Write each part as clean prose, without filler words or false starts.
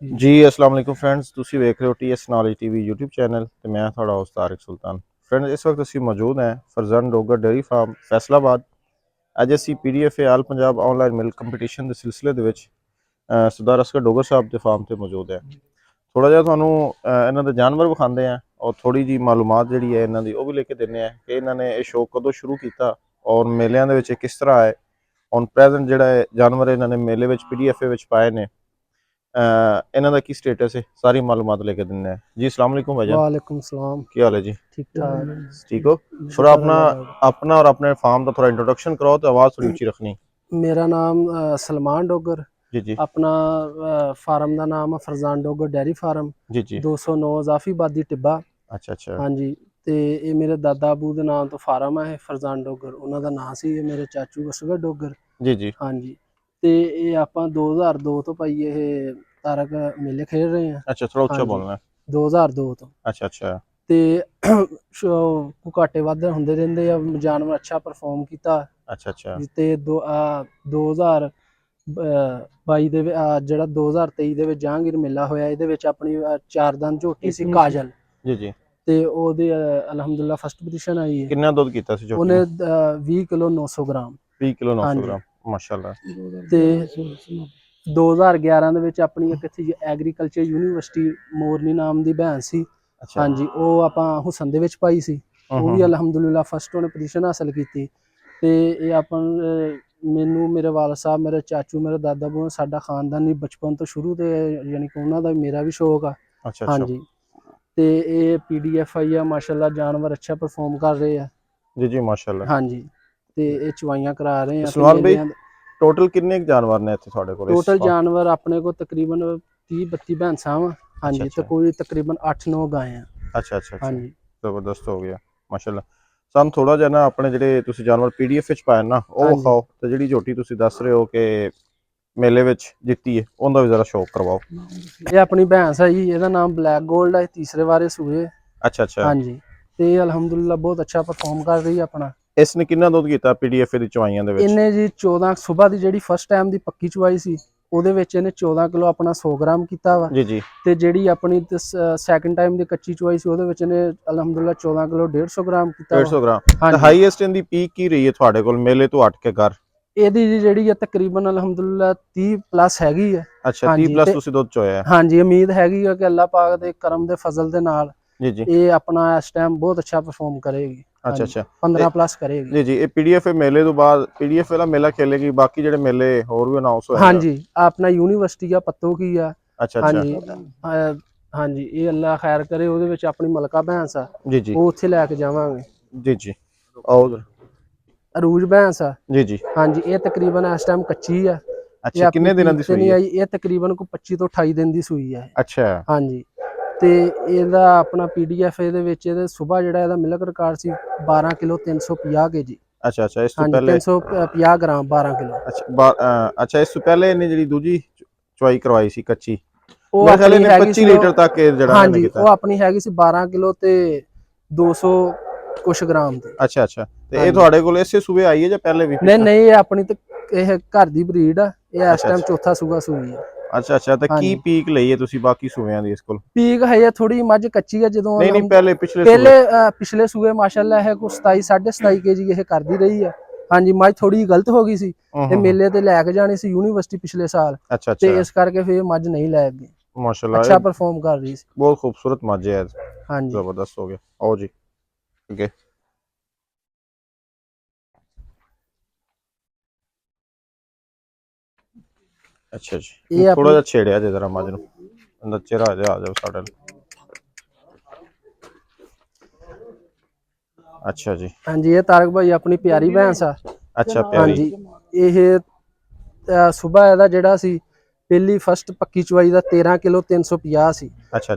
जी अस्सलाम वालेकुम फ्रेंड्स, ਤੁਸੀਂ ਵੇਖ ਰਹੇ ਹੋ TS knowledge TV YouTube channel ਤੇ ਮੈਂ ਤੁਹਾਡਾ ਹੋਸਟ ਤਾਰਿਕ ਸੁਲਤਾਨ। फ्रेंड्स इस वक्त ਅਸੀਂ ਮੌਜੂਦ ਹਾਂ ਫਰਜ਼ਾਨ ਡੋਗਰ ਡੇਅਰੀ ਫਾਰਮ ਫੈਸਲਾਬਾਦ। ਅੱਜ ਅਸੀਂ PDF ਆਲ ਪੰਜਾਬ ਆਨਲਾਈਨ ਮਿਲਕ ਕੰਪੀਟੀਸ਼ਨ ਦੇ ਸਿਲਸਿਲੇ ਦੇ ਵਿੱਚ ਸਰਦਾਰ ਅਸਗਰ ਡੋਗਰ ਸਾਹਿਬ ਦੇ ਫਾਰਮ ਤੇ ਮੌਜੂਦ ਹੈ। ਥੋੜਾ ਜਿਹਾ ਤੁਹਾਨੂੰ ਇਹਨਾਂ ਦੇ ਜਾਨਵਰ ਵਿਖਾਉਂਦੇ ਆ ਔਰ ਥੋੜੀ ਜੀ ਮਾਲੂਮਾਤ ਜਿਹੜੀ ਹੈ ਇਹਨਾਂ ਦੀ ਉਹ ਵੀ ਲੈ ਕੇ ਦਿੰਦੇ ਆ ਕਿ ਇਹਨਾਂ ਨੇ ਇਹ ਸ਼ੌਕ ਕਦੋਂ ਸ਼ੁਰੂ ਕੀਤਾ ਔਰ ਮੇਲਿਆਂ ਦੇ ਵਿੱਚ ਕਿਸ ਤਰ੍ਹਾਂ ਆਏ। ਔਨ ਪ੍ਰੈਜ਼ੈਂਟ ਜਿਹੜਾ ਹੈ ਜਾਨਵਰ ਇਹਨਾਂ ਨੇ ਮੇਲੇ ਵਿੱਚ PDF ਵਿੱਚ ਪਾਏ ਨੇ, इन्हों का की स्टेटस है, सारी मालूमात लेके देने हैं जी। अस्सलाम वालेकुम भाईजान। वालेकुम सलाम। क्या हाल है जी? ठीक ठाक। ठीक हो? थोड़ा अपना अपना और अपने फार्म का थोड़ा इंट्रोडक्शन कराओ तो आवाज़ थोड़ी ऊंची रखनी। मेरा नाम सलमान डोगर जी जी। अपना फार्म का नाम है फरजान डोगर डेयरी फार्म जी जी। 209 जाफीबादी टिब्बा। अच्छा अच्छा। हाँ जी। ते ये मेरे दादा अबू के नाम तो फार्म है फरजान डोगर, उन्होंने नाम सी मेरे चाचू असगर डोगर। जी जी। हाँ जी। ते ये आप 2002 तो भाई ये तारक मेले खेल रहे हैं। अच्छा थोड़ा ऊंचा बोलना है। 2002 तो। अच्छा अच्छा। ते घाटे वाधे होंदे रहंदे आ, जानवर अच्छा परफॉर्म किया। अच्छा अच्छा। ते 2022 ਦੇ ਜਿਹੜਾ 2023 ਦੇ ਵਿੱਚ ਜਹਾਂਗੀਰ ਮੇਲਾ ਹੋਇਆ, ਇਹਦੇ ਵਿੱਚ ਆਪਣੀ ਚਾਰ ਦੰਦ ਝੋਟੀ ਸੀ ਕਾਜਲ ਜੀ ਜੀ ਤੇ ਉਹਦੇ ਅਲਹਮਦੁਲਿਲਾ ਫਸਟ ਪੋਜੀਸ਼ਨ ਆਈ ਹੈ। ਕਿੰਨਾ ਦੁੱਧ ਕੀਤਾ ਸੀ ਝੋਟੀ ਉਹਨੇ 20 ਕਿਲੋ 900 ਗ੍ਰਾਮ। 20 ਕਿਲੋ 900 ਗ੍ਰਾਮ ਮਾਸ਼ਾਅੱਲਾ। ਤੇ 2011 ਦੇ ਵਿੱਚ ਆਪਣੀ ਇੱਕ ਇੱਥੇ ਐਗਰੀਕਲਚਰ ਯੂਨੀਵਰਸਿਟੀ ਮੋਰਨੀ ਨਾਮ ਦੀ ਭੈਣ ਸੀ। ਹਾਂਜੀ, ਉਹ ਆਪਾਂ ਹੁਸਨ ਦੇ ਵਿੱਚ ਪਾਈ ਸੀ, ਉਹ ਵੀ ਅਲਹਮਦੁਲਿਲਾ ਫਸਟ ਉਹਨੇ ਪੋਜੀਸ਼ਨ ਹਾਸਲ ਕੀਤੀ। ਤੇ ਇਹ ਆਪਾਂ ਮੈਨੂੰ ਮੇਰੇ ਵਾਲਦ ਸਾਹਿਬ, ਮੇਰੇ ਚਾਚੂ, ਮੇਰੇ ਦਾਦਾ ਬੂ, ਸਾਡਾ ਖਾਨਦਾਨੀ ਬਚਪਨ ਤੋਂ ਸ਼ੁਰੂ ਤੇ ਯਾਨੀ ਕਿ ਉਹਨਾਂ ਦਾ ਮੇਰਾ ਵੀ ਸ਼ੌਕ ਆ। ਹਾਂਜੀ। ਤੇ ਇਹ PDF ਆਈ ਆ ਮਾਸ਼ਾਅੱਲਾ, ਜਾਨਵਰ ਅੱਛਾ ਪਰਫਾਰਮ ਕਰ ਰਹੇ ਆ ਜੀ ਜੀ ਮਾਸ਼ਾਅੱਲਾ। ਹਾਂਜੀ। ਤੇ ਇਹ ਚਵਾਈਆਂ ਕਰਾ ਰਹੇ ਆ। ਸਲਮਾਨ ਭਾਈ ਟੋਟਲ ਕਿੰਨੇ ਜਾਨਵਰ ਨੇ ਇੱਥੇ ਤੁਹਾਡੇ ਕੋਲ? ਟੋਟਲ ਜਾਨਵਰ ਆਪਣੇ ਕੋਲ ਤਕਰੀਬਨ 30-32 ਭੈਂਸਾਂ ਵਾ। ਹਾਂਜੀ। ਤੇ ਕੋਈ ਤਕਰੀਬਨ 8-9 ਗਾਂ ਆ। ਅੱਛਾ ਅੱਛਾ। ਹਾਂਜੀ ਜ਼ਬਰਦਸਤ ਹੋ ਗਿਆ ਮਾਸ਼ਾਅੱਲਾ। ਸਾਨੂੰ ਥੋੜਾ ਜਿਹਾ ਨਾ ਆਪਣੇ ਜਿਹੜੇ ਤੁਸੀਂ ਜਾਨਵਰ PDF ਵਿੱਚ ਪਾਏ ਨਾ ਉਹ ਵਿਖਾਓ, ਤੇ ਜਿਹੜੀ ਝੋਟੀ ਤੁਸੀਂ ਦੱਸ ਰਹੇ ਹੋ ਕਿ ਮੇਲੇ ਵਿੱਚ ਜਿੱਤੀ ਹੈ ਉਹਦਾ ਵੀ ਜ਼ਰਾ ਸ਼ੌਕ ਕਰਵਾਓ। ਇਹ ਆਪਣੀ ਭੈਂਸ ਹੈ ਜੀ, ਇਹਦਾ ਨਾਮ ਬਲੈਕ ਗੋਲਡ ਹੈ, ਤੀਸਰੇ ਵਾਰੇ ਸੂਏ। ਅੱਛਾ ਅੱਛਾ। ਹਾਂਜੀ। ਤੇ ਇਹ ਅਲਹਮਦੁਲਿਲਾ ਬਹੁਤ ਅੱਛਾ ਪਰਫਾਰਮ ਕਰ ਰਹੀ ਹੈ ਆਪਣਾ। ਇਸਨੇ ਕਿੰਨਾ ਦੁੱਧ ਕੀਤਾ PDF ਦੀ ਚਵਾਈਆਂ ਦੇ ਵਿੱਚ? ਇਹਨੇ ਜੀ 14 ਸਵੇਰ ਦੀ ਜਿਹੜੀ ਫਸਟ ਟਾਈਮ ਦੀ ਪੱਕੀ ਚਵਾਈ ਸੀ ਉਹਦੇ ਵਿੱਚ ਇਹਨੇ 14 ਕਿਲੋ ਆਪਣਾ 100 ਗ੍ਰਾਮ ਕੀਤਾ ਵਾ। ਜੀ ਜੀ। ਤੇ ਜਿਹੜੀ ਆਪਣੀ ਸੈਕੰਡ ਟਾਈਮ ਦੀ ਕੱਚੀ ਚਵਾਈ ਸੀ ਉਹਦੇ ਵਿੱਚ ਇਹਨੇ ਅਲਹਮਦੁਲਿਲਾ 14 ਕਿਲੋ 150 ਗ੍ਰਾਮ ਕੀਤਾ। 150 ਗ੍ਰਾਮ। ਤੇ ਹਾਈਐਸਟ ਇਹਦੀ ਪੀਕ ਕੀ ਰਹੀ ਹੈ ਤੁਹਾਡੇ ਕੋਲ ਮੇਲੇ ਤੋਂ ਹਟ ਕੇ ਕਰ? ਇਹਦੀ ਜਿਹੜੀ ਹੈ ਤਕਰੀਬਨ ਅਲਹਮਦੁਲਿਲਾ 30 ਪਲੱਸ ਹੈਗੀ ਹੈ। ਅੱਛਾ 30 ਪਲੱਸ ਤੁਸੀਂ ਦੁੱਧ ਚੋਇਆ? ਹਾਂਜੀ, ਉਮੀਦ ਹੈਗੀ ਹੈ ਕਿ ਅੱਲਾਹ ਪਾਕ ਦੇ ਕਰਮ ਦੇ ਫਜ਼ਲ ਦੇ ਨਾਲ ਜੀ ਜੀ ਇਹ ਆਪਣਾ ਇਸ ਟਾਈਮ ਬਹੁਤ ਅੱਛਾ ਪਰਫਾਰਮ ਕਰੇਗੀ। ਅੱਛਾ ਅੱਛਾ। 15 ਪਲੱਸ ਕਰੇਗੀ। ਜੀ ਜੀ। ਇਹ PDF ਮੇਲੇ ਤੋਂ ਬਾਅਦ PDF ਵਾਲਾ ਮੇਲਾ ਖੇਲੇਗੀ, ਬਾਕੀ ਜਿਹੜੇ ਮੇਲੇ ਹੋਰ ਵੀ ਅਨਾਉਂਸ ਹੋਏ? ਹਾਂਜੀ, ਆਪਣਾ ਯੂਨੀਵਰਸਿਟੀ ਆ ਪੱਤੋ ਕੀ ਆ। ਅੱਛਾ ਅੱਛਾ। ਹਾਂਜੀ, ਇਹ ਅੱਲਾਹ ਖੈਰ ਕਰੇ, ਉਹਦੇ ਵਿੱਚ ਆਪਣੀ ਮਲਕਾ ਭੈਂਸ ਆ। ਜੀ ਜੀ। ਉਹ ਉੱਥੇ ਲੈ ਕੇ ਜਾਵਾਂਗੇ। ਜੀ ਜੀ। ਔਰ ਅਰੂਜ ਭੈਂਸ ਆ। ਜੀ ਜੀ। ਹਾਂਜੀ, ਇਹ ਤਕਰੀਬਨ ਇਸ ਟਾਈਮ ਕੱਚੀ ਆ। ਅੱਛਾ, ਕਿੰਨੇ ਦਿਨਾਂ ਦੀ ਸੂਈ ਹੈ? ਇਹ ਤਕਰੀਬਨ ਕੋਈ 25 ਤੋਂ 28 ਦਿਨ ਦੀ ਸੂਈ ਹੈ। ਅੱਛਾ। ਹਾਂਜੀ। ਤੇ ਇਹਦਾ ਆਪਣਾ PDF ਇਹਦੇ ਵਿੱਚ ਇਹਦੇ ਸਵੇਰ ਜਿਹੜਾ ਇਹਦਾ ਮਿਲਕ ਰਿਕਾਰਡ ਸੀ 12 ਕਿਲੋ 350 kg। ਅੱਛਾ ਅੱਛਾ। ਇਸ ਤੋਂ ਪਹਿਲੇ 350 ਗ੍ਰਾਮ 12 ਕਿਲੋ। ਅੱਛਾ ਇਸ ਤੋਂ ਪਹਿਲੇ ਇਹਨੇ ਜਿਹੜੀ ਦੂਜੀ ਚਵਾਈ ਕਰਵਾਈ ਸੀ ਕੱਚੀ, ਉਹ ਆਪਣੀ 25 ਲੀਟਰ ਤੱਕ ਜਿਹੜਾ ਹਾਂਜੀ ਉਹ ਆਪਣੀ ਹੈਗੀ ਸੀ 12 ਕਿਲੋ ਤੇ 200 ਕੁਛ ਗ੍ਰਾਮ ਦੀ। ਅੱਛਾ ਅੱਛਾ। ਤੇ ਇਹ ਤੁਹਾਡੇ ਕੋਲ ਇਸੇ ਸੂਬੇ ਆਈ ਹੈ ਜਾਂ ਪਹਿਲੇ ਵੀ? ਨਹੀਂ ਇਹ ਆਪਣੀ ਤੇ ਇਹ ਘਰ ਦੀ ਬਰੀਡ ਆ। ਇਹ ਇਸ ਟਾਈਮ ਚੌਥਾ ਸੂਬਾ ਸੂਈ ਹੈ। ਅੱਛਾ ਅੱਛਾ। ਤੇ ਕੀ ਪੀਕ ਲਈ ਹੈ ਤੁਸੀਂ ਬਾਕੀ ਸੂਬਿਆਂ ਦੀ? ਇਸ ਕੋਲ ਪੀਕ ਹੈ ਥੋੜੀ ਮੱਝ ਕੱਚੀ ਹੈ। ਜਦੋਂ ਨਹੀਂ ਪਹਿਲੇ ਪਿਛਲੇ ਸੂਬੇ ਮਾਸ਼ਾਅੱਲਾ ਇਹ ਕੋ 27 27.5 kg ਇਹ ਕਰਦੀ ਰਹੀ ਹੈ। ਹਾਂਜੀ, ਮੱਝ ਥੋੜੀ ਗਲਤ ਹੋ ਗਈ ਸੀ, ਇਹ ਮੇਲੇ ਤੇ ਲੈ ਕੇ ਜਾਣੀ ਸੀ ਯੂਨੀਵਰਸਿਟੀ ਪਿਛਲੇ ਸਾਲ, ਤੇ ਇਸ ਕਰਕੇ ਫਿਰ ਮੱਝ ਨਹੀਂ ਲੈ ਗਏ। ਮਾਸ਼ਾਅੱਲਾ ਅੱਛਾ ਪਰਫਾਰਮ ਕਰ ਰਹੀ ਸੀ। ਬਹੁਤ ਖੂਬਸੂਰਤ ਮੱਝ ਹੈ। ਹਾਂਜੀ ਜ਼ਬਰਦਸਤ ਹੋ ਗਿਆ। ਆਓ ਜੀ ਅੱਗੇ। ਅੱਛਾ ਜੀ, ਥੋੜਾ ਜਿਹਾ ਛੇੜਿਆ ਜੇ ਜਰਾ ਮੱਝ ਨੂੰ, ਅੰਦਰ ਚਿਹਰਾ ਆ ਜਾਓ ਸਾਡੇ। ਅੱਛਾ ਜੀ। ਹਾਂਜੀ, ਇਹ ਤਾਰਕ ਭਾਈ ਆਪਣੀ ਪਿਆਰੀ ਭੈਂਸ ਆ। ਅੱਛਾ ਪਿਆਰੀ। ਹਾਂਜੀ, ਇਹ ਸਵੇਰ ਇਹਦਾ ਜਿਹੜਾ ਸੀ ਪਹਿਲੀ ਫਸਟ ਪੱਕੀ ਚਵਾਈ ਦਾ 13 ਕਿਲੋ 350 ਸੀ।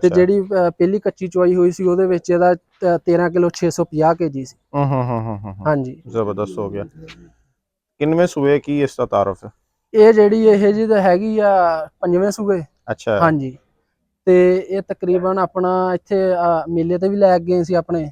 ਤੇ ਜਿਹੜੀ ਪਹਿਲੀ ਕੱਚੀ ਚਵਾਈ ਹੋਈ ਸੀ ਉਹਦੇ ਵਿੱਚ ਇਹਦਾ 13 ਕਿਲੋ 650 kg ਸੀ। ਹਾਂਜੀ ਜ਼ਬਰਦਸਤ ਹੋ ਗਿਆ। ਕਿੰਨਵੇਂ ਸੂਏ ਕੀ ਇਸ ਦਾ ਤਾਰਫ? ਇਹ ਜਿਹੜੀ ਇਹ ਜੀ ਤਾਂ ਹੈਗੀ ਆ 5ਵੇਂ ਸੂਏ। ਅੱਛਾ। ਹਾਂਜੀ। ਤੇ ਇਹ ਤਕਰੀਬਨ ਆਪਣਾ ਇੱਥੇ ਮੇਲੇ ਤੇ ਵੀ ਲੈ ਗਏ ਸੀ ਆਪਣੇ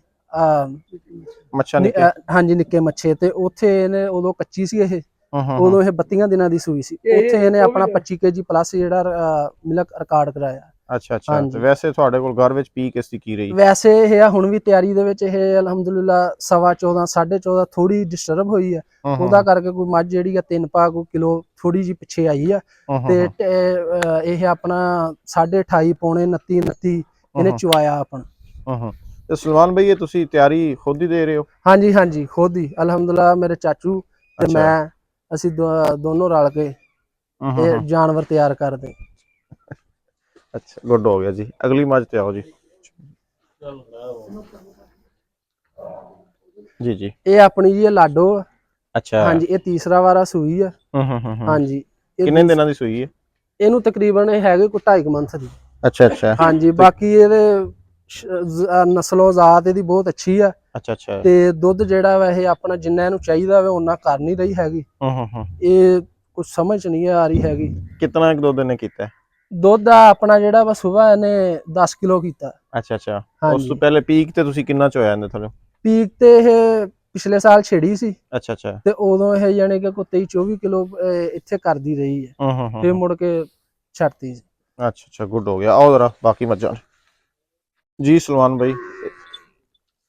ਮੱਛਾ ਨਿੱਕੇ। ਹਾਂਜੀ ਨਿੱਕੇ ਮੱਛੇ, ਤੇ ਉੱਥੇ ਇਹਨੇ ਉਦੋਂ ਕੱਚੀ ਸੀ ਇਹ, ਉਦੋਂ ਇਹ 32 ਦਿਨਾਂ ਦੀ ਸੂਈ ਸੀ। ਉੱਥੇ ਇਹਨੇ ਆਪਣਾ 25 kg ਪਲੱਸ ਜਿਹੜਾ ਮਿਲਕ ਰਿਕਾਰਡ ਕਰਾਇਆ। ਅੱਛਾ ਅੱਛਾ। ਤੇ ਵੈਸੇ ਤੁਹਾਡੇ ਕੋਲ ਘਰ ਵਿੱਚ ਪੀ ਕਿਸ ਦੀ ਕੀ ਰਹੀ? ਵੈਸੇ ਇਹ ਆ ਹੁਣ ਵੀ ਤਿਆਰੀ ਦੇ ਵਿੱਚ, ਇਹ ਅਲਹਮਦੁਲਿਲਾ 14.5 14.5 ਥੋੜੀ ਡਿਸਟਰਬ ਹੋਈ ਆ, ਉਹਦਾ ਕਰਕੇ ਕੋਈ ਮੱਝ ਜਿਹੜੀ ਆ 3 ਪਾ ਕੋਈ ਕਿਲੋ ਥੋੜੀ ਜੀ ਪਿੱਛੇ ਆਈ ਆ। ਤੇ ਇਹ ਆਪਣਾ 28.5 ਪੌਣੇ 29 ਇਹਨੇ ਚਵਾਇਆ ਆਪਣਾ। ਤੇ ਸਲਮਾਨ ਭਾਈ, ਇਹ ਤੁਸੀਂ ਤਿਆਰੀ ਖੁਦ ਹੀ ਦੇ ਰਹੇ ਹੋ? ਹਾਂਜੀ ਹਾਂਜੀ, ਖੁਦ ਹੀ ਅਲਹਮਦੁਲਿਲਾ। ਮੇਰੇ ਚਾਚੂ ਤੇ ਮੈਂ, ਅਸੀਂ ਦੋਨੋਂ ਰਲ ਕੇ ਇਹ ਜਾਨਵਰ ਤਿਆਰ ਕਰਦੇ। ਅੱਛਾ, ਗੁੱਡ ਹੋ ਗਿਆ ਜੀ। ਅਗਲੀ ਮੱਝ ਤੇ ਆਓ ਜੀ। ਜੀ ਜੀ, ਇਹ ਆਪਣੀ ਜੀ ਲਾਡੋ। ਅੱਛਾ ਹਾਂਜੀ, ਇਹ ਤੀਸਰਾ ਵਾਰਾ ਸੂਈ ਆ। ਹਾਂਜੀ, ਕਿੰਨੇ ਦਿਨਾਂ ਦੀ ਸੂਈ ਹੈ? ਇਹਨੂੰ ਤਕਰੀਬਨ ਹੈਗੇ ਕੋਈ 2.5 ਮੰਥ ਦੀ। ਅੱਛਾ ਅੱਛਾ। ਹਾਂਜੀ, ਬਾਕੀ ਇਹਦੇ ਨਸਲੋਂ ਜ਼ਾਤ ਇਹਦੀ ਬਹੁਤ ਅੱਛੀ ਆ। ਅੱਛਾ ਅੱਛਾ। ਤੇ ਦੁੱਧ ਜਿਹੜਾ ਵਾ ਇਹ ਆਪਣਾ ਜਿੰਨਾ ਇਹਨੂੰ ਚਾਹੀਦਾ ਵਾ ਉਹਨਾਂ ਕਰ ਨਹੀਂ ਰਹੀ ਹੈਗੀ। ਇਹ ਕੁਝ ਸਮਝ ਨਹੀਂ ਆ ਰਹੀ ਹੈਗੀ। ਕਿੰਨਾ ਕੁ ਦੁੱਧ ਇਹਨੇ ਕੀਤਾ? ਦੁੱਧ ਆ ਆਪਣਾ ਜਿਹੜਾ ਵਾ ਸੁਬਹ ਇਹਨੇ 10 ਕਿਲੋ ਕੀਤਾ। ਅੱਛਾ ਅੱਛਾ। ਉਸ ਤੋਂ ਪਹਿਲੇ ਪੀਕ ਤੇ ਤੁਸੀਂ ਕਿੰਨਾ ਚੋਇਆ ਇਹਦੇ ਥੱਲੇ? ਪੀਕ ਤੇ ਇਹ ਪਿਛਲੇ ਸਾਲ ਛੇੜੀ ਸੀ। ਅੱਛਾ ਅੱਛਾ। ਤੇ ਉਦੋਂ ਇਹ ਯਾਨੀ ਕਿ ਕੋਈ 23-24 ਕਿਲੋ ਇੱਥੇ ਕਰਦੀ ਰਹੀ ਹੈ। ਫਿਰ ਮੁੜ ਕੇ ਛੱਡਤੀ। ਅੱਛਾ ਅੱਛਾ, ਗੁੱਡ ਹੋ ਗਿਆ। ਆਓ ਜਰਾ ਬਾਕੀ ਮੱਝਾਂ ਜੀ। ਸਲਮਾਨ ਭਾਈ,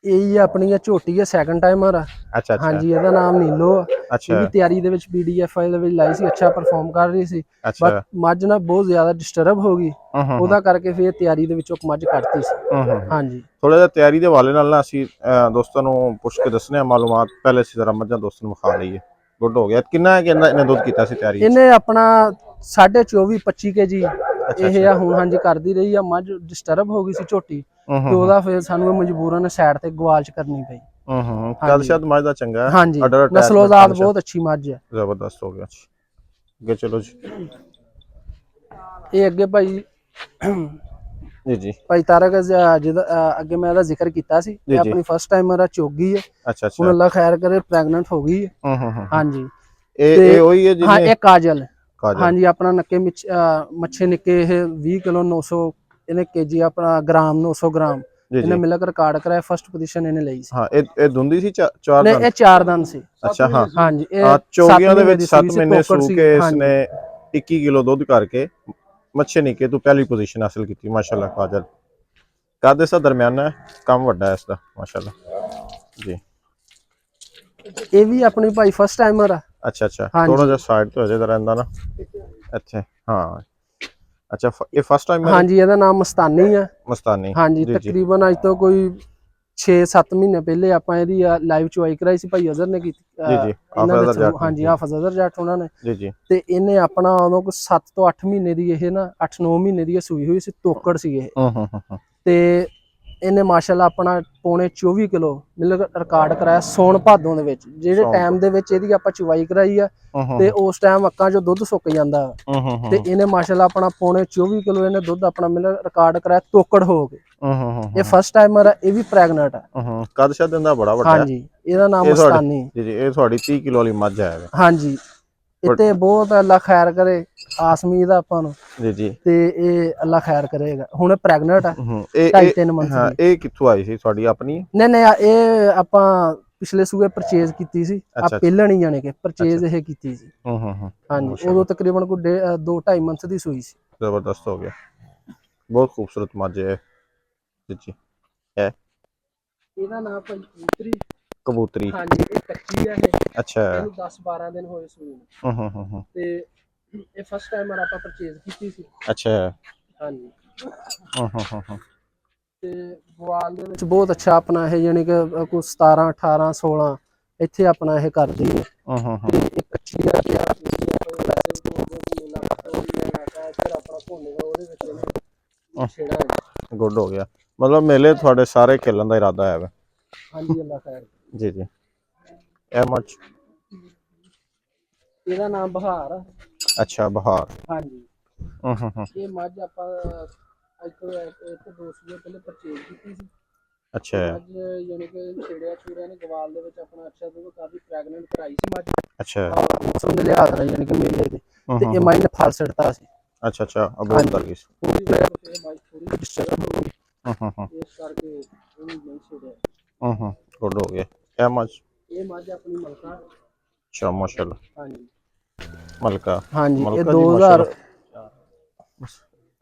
ਇਹ ਆਪਣੀ ਝੋਟੀ ਆ, ਸੈਕੰਡ ਟਾਈਮਰ ਆ। ਅੱਛਾ ਅੱਛਾ। ਹਾਂਜੀ, ਇਹਦਾ ਨਾਮ ਨੀਲੋ ਆ। ਅੱਛਾ। ਇਹ ਵੀ ਤਿਆਰੀ ਦੇ ਵਿੱਚ PDFI ਦੇ ਵਿੱਚ ਲਾਈ ਸੀ, ਅੱਛਾ ਪਰਫਾਰਮ ਕਰ ਰਹੀ ਸੀ। ਬਟ ਮੱਝ ਨਾ ਬਹੁਤ ਜ਼ਿਆਦਾ ਡਿਸਟਰਬ ਹੋ ਗਈ, ਉਹਦਾ ਕਰਕੇ ਫਿਰ ਤਿਆਰੀ ਦੇ ਵਿੱਚੋਂ ਮੱਝ ਕੱਢਤੀ ਸੀ। ਹਾਂਜੀ, ਥੋੜਾ ਜਿਹਾ ਤਿਆਰੀ ਦੇ ਹਵਾਲੇ ਨਾਲ ਨਾ ਅਸੀਂ ਦੋਸਤਾਂ ਨੂੰ ਪੁੱਛ ਕੇ ਦੱਸਨੇ ਆ ਮਾਲੂਮਾਤ। ਪਹਿਲੇ ਅਸੀਂ ਜ਼ਰਾ ਮੱਝਾਂ ਦੋਸਤਾਂ ਨੂੰ ਵਿਖਾ ਲਈਏ। ਗੁੱਡ ਹੋ ਗਿਆ। ਕਿੰਨਾ ਹੈ ਕਿ ਇਹਨੇ ਦੁੱਧ ਕੀਤਾ ਸੀ ਤਿਆਰੀ? ਇਹਨੇ ਆਪਣਾ 24.5 25 kg ਇਹ ਆ ਹੁਣ। ਹਾਂਜੀ, ਕਰਦੀ ਰਹੀ ਆ। ਮੱਝ ਡਿਸਟਰਬ ਹੋ ਗਈ ਸੀ ਝੋਟੀ, ਤੇ ਉਹਦਾ ਫਿਰ ਸਾਨੂੰ ਮਜਬੂਰਨ ਸਾਈਡ ਤੇ ਗਵਾਚ ਕਰਨੀ ਪਈ। ਕਦਸ਼ਾਦ ਮੱਝ ਦਾ ਚੰਗਾ ਹੈ। ਹਾਂਜੀ, ਨਸਲੋਜ਼ਾਤ ਬਹੁਤ ਅੱਛੀ ਮੱਝ ਹੈ। ਜ਼ਬਰਦਸਤ ਹੋ ਗਿਆ। ਅੱਗੇ ਚਲੋ ਜੀ। ਇਹ ਅੱਗੇ ਭਾਈ ਜੀ ਜੀ, ਭਾਈ ਤਾਰਕ ਜਿਹਦਾ ਅੱਗੇ ਮੈਂ ਇਹਦਾ ਜ਼ਿਕਰ ਕੀਤਾ ਸੀ, ਇਹ ਆਪਣੀ ਫਸਟ ਟਾਈਮਰ ਆ, ਚੋਗੀ ਹੈ। ਅੱਛਾ ਅੱਛਾ। ਹੁਣ ਅੱਲਾ ਖੈਰ ਕਰੇ ਪ੍ਰੈਗਨੈਂਟ ਹੋ ਗਈ ਹੈ। ਹਾਂਜੀ, ਇਹ ਉਹੀ ਹੈ ਹਾਂ, ਇਹ ਕਾਜਲ। ਕਾਜਲ। ਹਾਂਜੀ, ਆਪਣਾ ਨੱਕੇ ਮੱਛੇ ਨਿੱਕੇ। ਇਹ 20 ਕਿਲੋ 900 ਇਹਨੇ ਕੇਜੀ ਆਪਣਾ ਗ੍ਰਾਮ 900 ਗ੍ਰਾਮ ਇਹਨੇ ਮਿਲਕ ਰਿਕਾਰਡ ਕਰਾਇਆ। ਫਸਟ ਪੋਜੀਸ਼ਨ ਇਹਨੇ ਲਈ ਸੀ। ਹਾਂ, ਇਹ ਦੁੰਦੀ ਸੀ 4 ਨਹੀਂ, ਦੰਦ? ਇਹ 4 ਦੰਦ ਸੀ। ਅੱਛਾ। ਹਾਂ ਹਾਂਜੀ, ਇਹ ਚੋਗੀਆਂ ਦੇ ਵਿੱਚ 7 ਮਹੀਨੇ ਸੂ ਕੇ ਇਸਨੇ 21 ਕਿਲੋ ਦੁੱਧ ਕਰਕੇ ਮੱਛੇ ਨਿੱਕੇ ਤੋਂ ਪਹਿਲੀ ਪੋਜੀਸ਼ਨ ਹਾਸਲ ਕੀਤੀ। ਮਾਸ਼ਾਅੱਲਾ। ਕਾਜਲ ਕਦ ਇਸ ਦਾ ਦਰਮਿਆਨਾ ਹੈ, ਕੰਮ ਵੱਡਾ ਹੈ ਇਸਦਾ ਮਾਸ਼ਾਅੱਲਾ ਜੀ। ਇਹ ਵੀ ਆਪਣੀ ਭਾਈ ਫਸਟ ਟਾਈਮਰ ਆ। ਅੱਛਾ ਅੱਛਾ। ਥੋੜਾ ਜਿਹਾ ਸਾਈਡ ਤੋਂ ਹੋ ਜਾਏਗਾ ਰਹਿੰਦਾ ਨਾ ਇੱਥੇ। ਹਾਂ, ਅੱਛਾ। ਇਹ ਫਸਟ ਟਾਈਮਰ? ਹਾਂਜੀ, ਇਹਦਾ ਨਾਮ ਮਸਤਾਨੀ ਆ। ਮਸਤਾਨੀ। ਹਾਂਜੀ, ਤਕਰੀਬਨ ਅੱਜ ਤੋਂ ਕੋਈ 6-7 ਮਹੀਨੇ ਪਹਿਲੇ ਆਪਾਂ ਇਹਦੀ ਲਾਈਵ ਚੁਆਈ ਕਰਾਈ ਸੀ, ਭਾਈ ਅਜ਼ਰ ਨੇ ਕੀਤੀ। ਜੀ ਹਾਂਜੀ, ਹਾਫਿਜ਼ ਅਜ਼ਰ ਜੱਟ ਉਹਨਾਂ ਨੇ। ਜੀ ਜੀ। ਤੇ ਇਹਨੇ ਆਪਣਾ ਉਦੋਂ ਕੋਈ 7 ਤੋਂ 8 ਮਹੀਨੇ ਦੀ, ਇਹ ਨਾ 8-9 ਮਹੀਨੇ ਦੀ ਸੂਈ ਹੋਈ ਸੀ। ਤੋਕੜ ਸੀ ਇਹ। ਤੇ ਇਹਨੇ ਮਾਸ਼ਾਅੱਲਾ ਆਪਣਾ ਪੌਣੇ 24 ਕਿਲੋ ਮਿਲਕ ਰਿਕਾਰਡ ਕਰਾਇਆ ਸੌਣ ਭਾਦੋਂ ਦੇ ਵਿੱਚ। ਜਿਹੜੇ ਟਾਈਮ ਦੇ ਵਿੱਚ ਇਹਦੀ ਆਪਾਂ ਚੁਆਈ ਕਰਾਈ ਆ, ਤੇ ਉਸ ਟਾਈਮ ਅੱਕਾਂ ਚੋਂ ਦੁੱਧ ਸੁੱਕ ਜਾਂਦਾ। ਤੇ ਇਹਨੇ ਮਾਸ਼ਾਅੱਲਾ ਆਪਣਾ ਪੌਣੇ 24 ਕਿਲੋ ਇਹਨੇ ਦੁੱਧ ਆਪਣਾ ਮਿਲਕ ਰਿਕਾਰਡ ਕਰਾਇਆ ਤੋਕੜ ਹੋ ਕੇ। ਇਹ ਫਸਟ ਟਾਈਮਰ ਆ। ਇਹ ਵੀ ਪ੍ਰੈਗਨੈਂਟ ਆ। ਕਦ ਸ਼ਾਦ ਦਿੰਦਾ ਬੜਾ ਵੱਡਾ। ਹਾਂਜੀ, ਇਹਦਾ ਨਾਮ ਮਸਤਾਨੀ। ਜੀ ਜੀ, ਇਹ ਤੁਹਾਡੀ 30 ਕਿਲੋ ਵਾਲੀ ਮੱਝ ਹੈ। ਹਾਂਜੀ, ਇੱਥੇ ਬਹੁਤ ਅੱਲਾ ਖੈਰ ਕਰੇ, ਆਸਮੀਦ ਆਪਾਂ ਨੂੰ। ਜੀ ਜੀ। ਤੇ ਇਹ ਅੱਲਾ ਖੈਰ ਕਰੇਗਾ। ਹੁਣ ਪ੍ਰੈਗਨੈਂਟ ਆ। ਇਹ 2.5-3 ਮੰਥ ਦੀ। ਇਹ ਕਿੱਥੋਂ ਆਈ ਸੀ? ਤੁਹਾਡੀ ਆਪਣੀ? ਨਹੀਂ, ਇਹ ਆਪਾਂ ਪਿਛਲੇ ਸੂਏ ਪਰਚੇਜ਼ ਕੀਤੀ ਸੀ। ਆ ਪਹਿਲਾਂ ਨਹੀਂ ਜਾਣੇ ਕਿ ਪਰਚੇਜ਼ ਇਹ ਕੀਤੀ ਸੀ। ਹਾਂਜੀ, ਉਦੋਂ ਤਕਰੀਬਨ ਕੋਈ 2-2.5 ਮੰਥ ਦੀ ਸੂਈ ਸੀ। ਜ਼ਬਰਦਸਤ ਹੋ ਗਿਆ। ਬਹੁਤ ਖੂਬਸੂਰਤ ਮੱਝ ਹੈ ਜੀ ਜੀ। ਹੈ ਇਹਦਾ ਨਾਮ ਭਾਈ ਕਬੂਤਰੀ। ਹਾਂਜੀ, ਇਹ ਕੱਚੀ ਆ ਇਹ। ਅੱਛਾ। ਇਹਨੂੰ 10-12 ਦਿਨ ਹੋਏ ਸੂਈ ਨੂੰ। ਤੇ ਇਹ ਫਸਟ ਟਾਈਮ ਆਪਾਂ ਪਰਚੇਜ਼ ਕੀਤੀ ਸੀ। ਅੱਛਾ। ਹਾਂਜੀ। ਤੇ ਗਵਾਲ ਦੇ ਵਿੱਚ ਬਹੁਤ ਅੱਛਾ ਆਪਣਾ ਇਹ ਯਾਨੀ ਕਿ ਕੋਈ 17 18 16 ਇੱਥੇ ਆਪਣਾ ਇਹ ਕਰਦੀ ਹੈ। ਇਹ ਕੱਚੀ ਆ ਤੇ ਗੁੱਡ ਹੋ ਗਿਆ। ਮਤਲਬ ਮੇਲੇ ਤੁਹਾਡੇ ਸਾਰੇ ਖੇਲਣ ਦਾ ਇਰਾਦਾ ਹੈ? ਹਾਂਜੀ, ਅੱਲਾ ਖੈਰ। ਜੀ ਜੀ। ਇਹ ਮੱਝ? ਇਹਦਾ ਨਾਮ ਬਹਾਰ ਆ। ਅੱਛਾ, ਬਹਾਰ। ਹਾਂਜੀ। ਇਹ ਮੱਝ ਆਪਾਂ ਅੱਜ ਤੋਂ 2 ਸਾਲ ਪਹਿਲੇ ਪਰਚੇਜ਼ ਕੀਤੀ ਸੀ। ਅੱਛਾ। ਮੱਝ ਯਾਨੀ ਕਿ ਛੇੜਿਆ ਨੇ ਗਵਾਲ ਦੇ ਵਿੱਚ ਆਪਣਾ ਅੱਛਾ ਦੁੱਧ ਕਾਫੀ ਪ੍ਰੈਗਨੈਂਟ ਕਰਾਈ ਸੀ ਮੱਝ। ਅੱਛਾ। ਮੌਸਮ ਦੇ ਲਿਹਾਜ਼ ਨਾਲ ਯਾਨੀ ਕਿ ਮੇਲੇ ਦੇ ਤੇ ਇਹ ਮੱਝ ਨੇ ਫਲ ਸੜਤਾ ਸੀ। ਅੱਛਾ ਅੱਛਾ। ਅਬੋਰਡ ਕਰ ਗਈ ਸੀ। ਥੋੜੀ ਡਿਸਟਰਬ ਹੋ ਗਈ। ਇਸ ਕਰਕੇ ਉਹਨੂੰ ਨਹੀਂ ਛੇੜਿਆ। ਗੁੱਡ ਹੋ ਗਿਆ। ਇਹ ਮੱਝ? ਇਹ ਮੱਝ ਆਪਣੀ ਮਲਕਾ। ਅੱਛਾ, ਮਾਸ਼ਾਅੱਲਾ। ਹਾਂਜੀ। ਮਲਕਾ ਹਾਂਜੀ ਇਹ ਮਲਕਾ ਜੀ 2000 ਮਾਸ਼ਾਅੱਲਾ।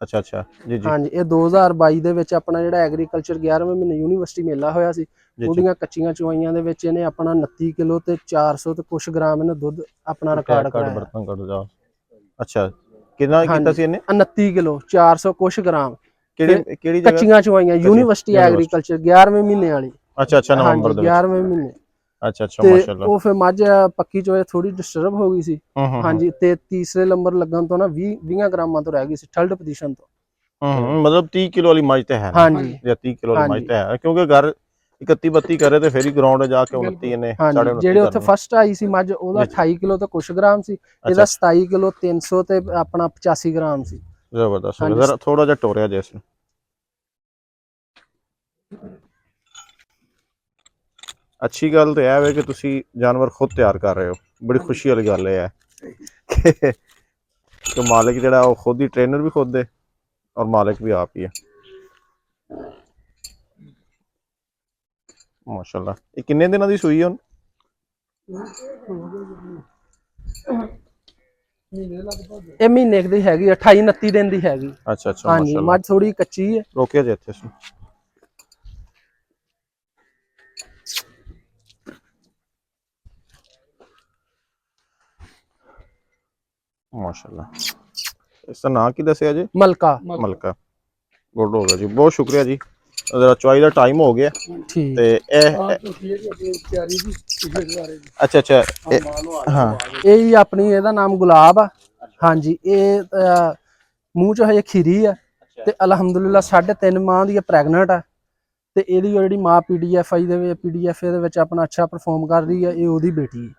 ਅੱਛਾ ਅੱਛਾ ਜੀ ਜੀ ਹਾਂਜੀ ਇਹ 2022 ਦੇ ਵਿੱਚ ਆਪਣਾ ਜਿਹੜਾ ਐਗਰੀਕਲਚਰ 11ਵੇਂ ਮਹੀਨੇ ਯੂਨੀਵਰਸਿਟੀ ਮੇਲਾ ਹੋਇਆ ਸੀ, ਜੀ ਉਹਦੀਆਂ ਕੱਚੀਆਂ ਚਵਾਈਆਂ ਦੇ ਵਿੱਚ ਇਹਨੇ ਆਪਣਾ 29 ਕਿਲੋ ਤੇ 400 ਤੇ ਕੁਛ ਗ੍ਰਾਮ ਇਹਨੇ ਦੁੱਧ ਆਪਣਾ ਰਿਕਾਰਡ ਕੱਟ ਕਰਾਇਆ। ਬਰਤਨ ਕੱਢ ਜਾ। ਅੱਛਾ ਕਿੰਨਾ ਕੀਤਾ ਸੀ ਇਹਨੇ? 29 ਕਿਲੋ 400 ਕੁਛ ਗ੍ਰਾਮ ਤੇ ਕਿਹੜੀ ਜਗ੍ਹਾ? ਕੱਚੀਆਂ ਚਵਾਈਆਂ ਯੂਨੀਵਰਸਿਟੀ ਐਗਰੀਕਲਚਰ 11ਵੇਂ ਮਹੀਨੇ ਵਾਲੀ। ਅੱਛਾ ਅੱਛਾ ਨਵੰਬਰ ਹਾਂਜੀ ਦੇ ਵਿੱਚ। 11ਵੇਂ ਮਹੀਨੇ। ਅੱਛਾ ਅੱਛਾ ਤੇ ਮਾਸ਼ਾਅੱਲਾ। ਉਹ ਫਿਰ ਮੱਝ ਪੱਕੀ ਚੋਏ ਥੋੜੀ ਡਿਸਟਰਬ ਹੋ ਗਈ ਸੀ। ਹੂੰ ਹਾਂਜੀ ਤੇ ਤੀਸਰੇ ਨੰਬਰ ਲੱਗਣ ਤੋਂ ਨਾ 20 ਗ੍ਰਾਮਾਂ ਤੋਂ ਰਹਿ ਗਈ ਸੀ, ਥਰਡ ਪੋਜੀਸ਼ਨ ਤੋਂ। ਮਤਲਬ 30 ਕਿਲੋ ਵਾਲੀ ਮੱਝ ਤੇ ਹੈ ਨਾ? ਹਾਂਜੀ ਜਾਂ 30 ਕਿਲੋ ਵਾਲੀ ਮੱਝ ਤੇ ਹੈ, ਕਿਉਂਕਿ ਘਰ 31 32 ਕਰੇ ਤੇ ਫਿਰ ਹੀ ਗਰਾਊਂਡ ਜਾ ਕੇ 29 ਇਹਨੇ ਹਾਂਜੀ 29.5 ਜਿਹੜੇ ਉੱਥੇ ਕਰਨੀ। ਫਸਟ ਆਈ ਸੀ ਮੱਝ ਉਹਦਾ 28 ਕਿਲੋ ਤੇ ਕੁਛ ਗ੍ਰਾਮ ਸੀ, ਇਹਦਾ 27 ਕਿਲੋ 300 ਤੇ ਆਪਣਾ 85 ਗ੍ਰਾਮ ਸੀ। ਜ਼ਬਰਦਸਤ ਹੋ ਗਿਆ। ਜ਼ਰਾ ਥੋੜਾ ਜਿਹਾ ਟੋਰਿਆ ਜੇ ਇਸਨੂੰ। ਅੱਛੀ ਗੱਲ ਤੇ ਇਹ ਵੇ ਕਿ ਤੁਸੀਂ ਜਾਨਵਰ ਖੁਦ ਤਿਆਰ ਕਰ ਰਹੇ ਹੋ, ਬੜੀ ਖੁਸ਼ੀ ਵਾਲੀ ਗੱਲ ਇਹ ਹੈ ਕਿ ਮਾਲਿਕ ਜਿਹੜਾ ਉਹ ਖੁਦ ਹੀ ਟ੍ਰੇਨਰ ਵੀ ਖੁਦ ਹੈ ਔਰ ਮਾलिक भी आप ही है ਮਾਸ਼ਾਅੱਲਾ। ਇਹ ਕਿੰਨੇ ਦਿਨਾਂ ਦੀ ਸੂਈ ਹੈ ਹੁਣ? ਇਹ ਮਹੀਨੇ ਦੀ ਹੈਗੀ 28 29 ਦਿਨ ਦੀ ਹੈਗੀ। ਅੱਛਾ ਅੱਛਾ ਹਾਂਜੀ ਮਾਸ਼ਾਅੱਲਾ। ਮੱਝ ਥੋੜੀ ਕੱਚੀ ਹੈ। ਰੋਕਿਆ ਜੇ ਇੱਥੇ ਇਸਨੂੰ। ਮਾਸ਼ਾਅੱਲਾ। ਇਸ ਦਾ ਨਾਂ ਕੀ ਦੱਸਿਆ ਜੀ? ਮਲਕਾ। ਮਲਕਾ। ਗੁੱਡ ਹੋ ਗਿਆ ਜੀ, ਬਹੁਤ ਸ਼ੁਕਰੀਆ ਜੀ। ਜ਼ਰਾ ਚੁਆਈ ਦਾ ਟਾਈਮ ਹੋ ਗਿਆ ਠੀਕ ਤੇ ਅੱਛਾ ਅੱਛਾ ਹਾਂ ਇਹ ਹੀ ਆਪਣੀ, ਇਹਦਾ ਨਾਮ ਗੁਲਾਬ ਆ। ਹਾਂਜੀ ਇਹ ਮੂੰਹ ਚ ਹਜੇ ਖੀਰੀ ਆ ਤੇ ਅਲਹਮਦੁਲਿਲਾ 3.5 ਮਾਹ ਦੀ ਪ੍ਰੈਗਨੈਂਟ ਆ। ਤੇ ਇਹਦੀ ਜਿਹੜੀ ਮਾਂ ਪੀਡੀਐਫਆਈ ਦੇ ਵਿੱਚ ਪੀਡੀਐਫਏ ਦੇ ਵਿੱਚ ਆਪਣਾ ਅੱਛਾ ਪਰਫਾਰਮ ਕਰ ਰਹੀ ਹੈ, ਇਹ ਉਹਦੀ ਬੇਟੀ ਹੈ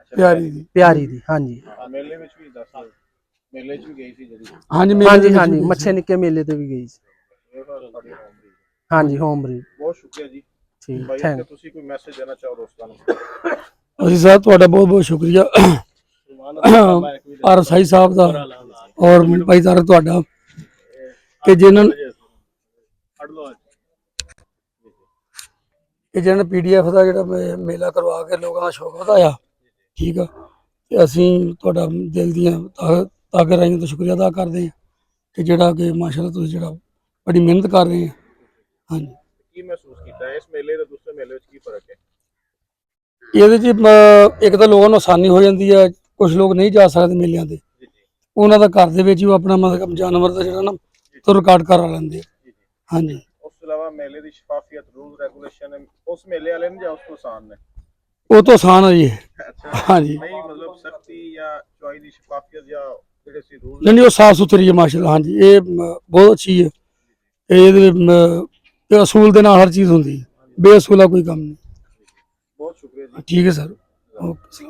ਪਿਆਰੀ ਦੀ। ਹਾਂਜੀ ਮੇਲੇ ਵਿੱਚ ਵੀ ਦੱਸ, ਮੇਲੇ 'ਚ ਵੀ ਗਈ ਸੀ ਜਿਹੜੀ? ਹਾਂਜੀ ਹਾਂਜੀ ਮੱਛੇ ਨਿੱਕੇ ਮੇਲੇ ਤੇ ਵੀ ਗਈ ਸੀ। ਹਾਂਜੀ ਹੋਮ ਬਰੀਡ। ਬਹੁਤ ਸ਼ੁਕਰੀਆ ਜੀ। ਠੀਕ ਭਾਈ ਥੈਂਕ। ਤੁਸੀਂ ਕੋਈ ਮੈਸੇਜ ਦੇਣਾ ਚਾਹੋ ਦੋਸਤਾਂ ਨੂੰ? ਅਸੀਂ ਸਾਹਿਬ ਤੁਹਾਡਾ ਬਹੁਤ ਬਹੁਤ ਸ਼ੁਕਰੀਆ ਆਰਸਾਈ ਸਾਹਿਬ ਦਾ ਔਰ ਭਾਈ ਤਾਰਕ ਤੁਹਾਡਾ ਕਿ ਜਿਹਨਾਂ ਨੇ ਪੀਡੀਐਫ ਦਾ ਜਿਹੜਾ ਮੇਲਾ ਕਰਵਾ ਕੇ ਲੋਕਾਂ ਦਾ ਸ਼ੌਕ ਵਧਾਇਆ। ਠੀਕ ਆ ਤੇ ਅਸੀਂ ਤੁਹਾਡਾ ਦਿਲ ਦੀਆਂ ਤਾਗੇ ਰਾਹੀਂ ਤੋਂ ਸ਼ੁਕਰੀਆ ਅਦਾ ਕਰਦੇ ਹਾਂ ਕਿ ਜਿਹੜਾ ਕਿ ਮਾਸ਼ਾਅੱਲਾ ਤੁਸੀਂ ਜਿਹੜਾ ਬੜੀ ਮਿਹਨਤ ਕਰ ਰਹੇ ਆ। ਹਾਂਜੀ ਕੀ ਮਹਿਸੂਸ ਕੀਤਾ ਇਸ ਮੇਲੇ ਦਾ ਦੂਸਰੇ ਮੇਲੇ ਵਿੱਚ ਕੀ ਫਰਕ ਹੈ? ਇਹਦੇ 'ਚ ਇੱਕ ਤਾਂ ਲੋਕਾਂ ਨੂੰ ਆਸਾਨੀ ਹੋ ਜਾਂਦੀ ਹੈ, ਕੁਝ ਲੋਕ ਨਹੀਂ ਜਾ ਸਕਦੇ ਮੇਲਿਆਂ ਤੇ, ਉਹਨਾਂ ਦਾ ਘਰ ਦੇ ਵਿੱਚ ਹੀ ਆਪਣਾ ਮਤਲਬ ਜਾਨਵਰ ਦਾ ਜਿਹੜਾ ਨਾ ਤੋਂ ਰਿਕਾਰਡ ਕਰਾ ਲੈਂਦੇ। ਹਾਂਜੀ ਉਸ ਤੋਂ ਇਲਾਵਾ ਮੇਲੇ ਦੀ ਸ਼ਫਾਫੀਅਤ, ਰੂਲ ਰੈਗੂਲੇਸ਼ਨ ਉਸ ਮੇਲੇ ਵਾਲੇ ਨੇ ਜਾਂ ਉਸ ਤੋਂ ਆਸਾਨ ਨੇ? ਉਹ ਤੋਂ ਆਸਾਨ ਹੈ ਜੀ। ਹਾਂਜੀ ਨਹੀਂ ਮਤਲਬ ਸਖਤੀ ਜਾਂ ਚੁਆਈ ਦੀ ਸ਼ਫਾਫੀਅਤ ਜਾਂ ਜਿਹੜੇ ਸੀ ਰੂਲ? ਨਹੀਂ ਉਹ ਸਾਫ ਸੁਥਰੀ ਹੈ ਮਾਸ਼ਾਅੱਲਾ। ਹਾਂਜੀ ਇਹ ਬਹੁਤ ਅੱਛੀ ਹੈ। ਇਹਦੇ ਅਸੂਲ ਦੇ ਨਾਲ ਹਰ ਚੀਜ਼ ਹੁੰਦੀ ਹੈ, ਬੇਅਸੂਲਾ ਕੋਈ ਕੰਮ ਨਹੀਂ। ਬਹੁਤ ਸ਼ੁਕਰੀਆ ਜੀ। ਠੀਕ ਹੈ ਸਰ, ਓਕੇ।